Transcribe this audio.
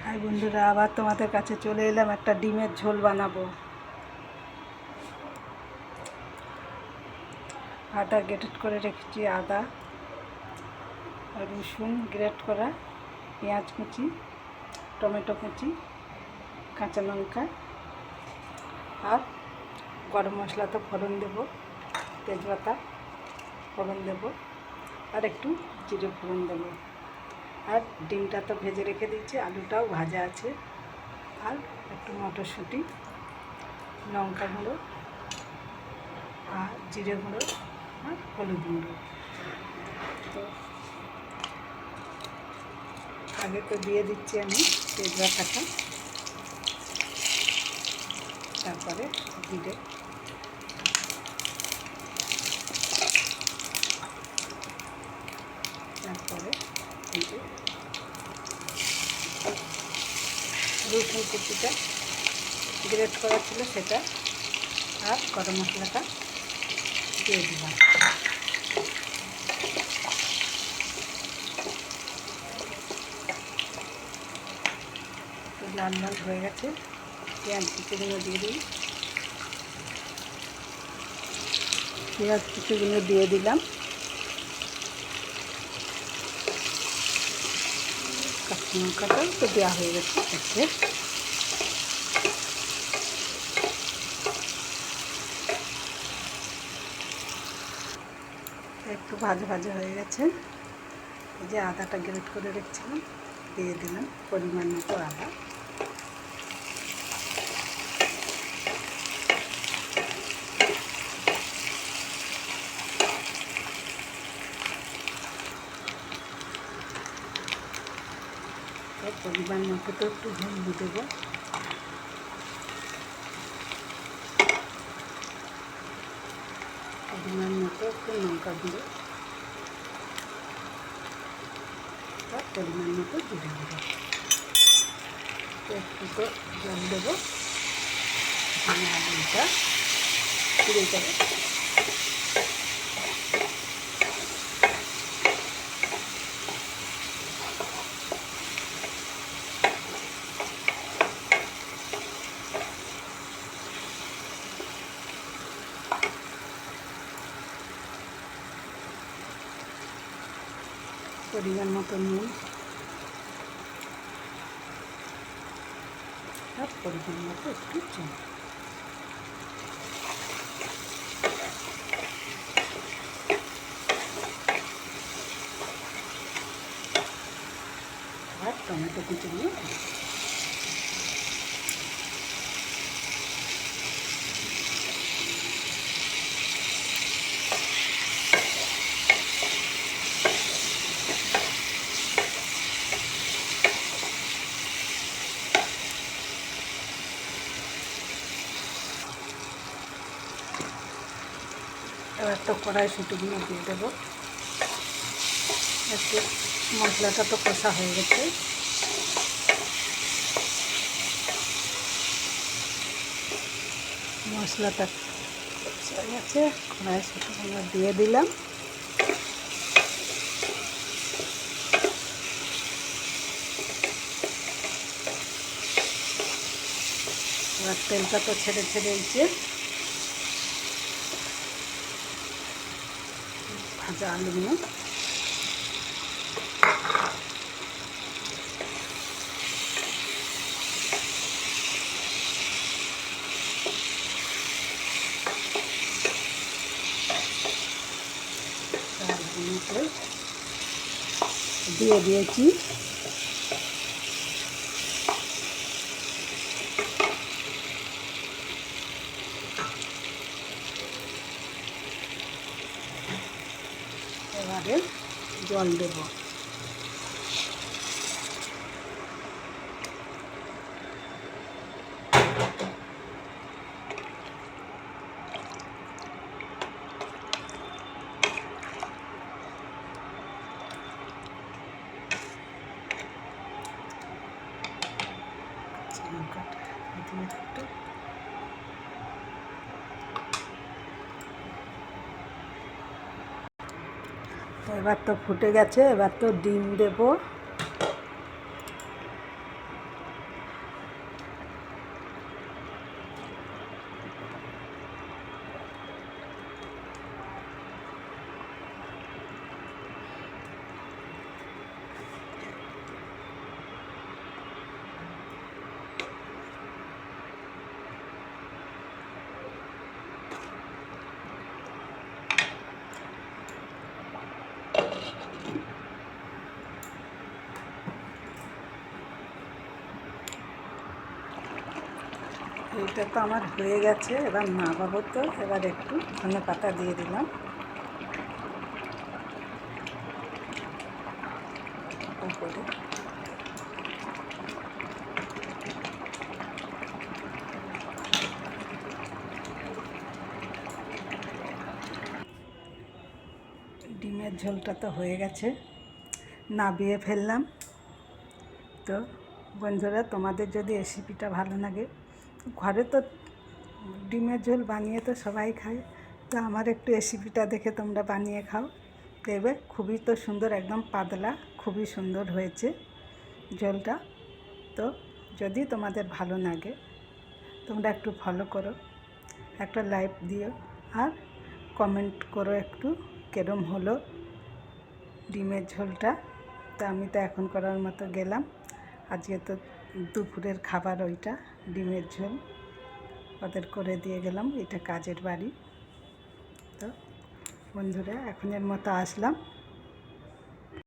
High বন্ধুরা, আবার তোমাদের কাছে চলে এলাম একটা ডিমের ঝোল বানাবো। আদা গ্রেট করে রেখেছি, আদা, রসুন গ্রেট করা, পেঁয়াজ কুচি, টমেটো কুচি, কাঁচা লঙ্কা আর গরম মশলা তো ফোড়ন দেবো, তেজপাতা ফোড়ন দেবো আর একটু জিরে ফোড়ন দেবো। আর ডিমটা তো ভেজে রেখে দিয়েছি, আলুটাও ভাজা আছে, আর একটু মটরশুঁটি, লঙ্কা গুঁড়ো আর জিরে গুঁড়ো আর হলুদ গুঁড়ো। তো আগে তো দিয়ে দিচ্ছি আমি তেজপাতাটা, তারপরে জিরে, তারপরে রসুন কুচিটা গ্রেট করা ছিল সেটা আর গরম মশলাটা দিয়ে দিলাম। লাল লাল হয়ে গেছে, পেঁয়াজ কুচিগুলো দিয়ে দিই, পেঁয়াজ কুচিগুলো দিয়ে দিলাম, কাঁচা লঙ্কাটাও তো দেওয়া হয়ে গেছে। একটু ভাজা ভাজা হয়ে গেছে, এই যে আদাটা গ্রেট করে রেখেছিলাম দিয়ে দিলাম, পরিমাণ মতো আদা, পরিমাণ মতো তো একটু হলুদ দেবো, পরিমাণ মতো একটু লঙ্কা গুঁড়ো, পরিমাণ মতো জিরে গুঁড়ো, একটু তো জল দেবো, আলুটা পুড়ে যাবে। পরিমাণ মতো নুন আর পরিমাণ মতো একটু চিনি। আর টমেটো কুচি দিয়ে এবার তো কড়াইশুঁটিগুলো দিয়ে দেবো। একটু মশলাটা তো কষা হয়ে গেছে, মশলাটা কষা হয়ে গেছে, কড়াইশুঁটিগুলো দিয়ে দিলাম। এবার তেলটা তো ছেড়ে দিচ্ছে, ভাজা আলুগুলো দিয়ে দিয়েছি। এবারে জল দেব, এবার তো ফুটে গেছে, এবার তো ডিম দেব, এইটা তো আমার হয়ে গেছে, এবার নামাবো। তো এবার একটু ধনেপাতা দিয়ে দিলাম উপরে। ডিমের ঝোলটা তো হয়ে গেছে, নামিয়ে ফেললাম। তো বন্ধুরা, তোমাদের যদি রেসিপিটা ভালো লাগে, ঘরে তো ডিমের ঝোল বানিয়ে তো সবাই খায়, তো আমার একটু রেসিপিটা দেখে তোমরা বানিয়ে খাও, দেখবে খুবই তো সুন্দর, একদম পাতলা, খুবই সুন্দর হয়েছে ঝোলটা। তো যদি তোমাদের ভালো লাগে তোমরা একটু ফলো করো, একটা লাইক দিও, আর কমেন্ট করো একটু কেরম হলো ডিমের ঝোলটা। তো আমি তো এখন করার মতো গেলাম, আজকে তো দুপুরের খাবার ওইটা ডিমের ঝোল ওদের করে দিয়ে গেলাম, এটা কাজের বাড়ি। তো বন্ধুরা, এখনের মতো আসলাম।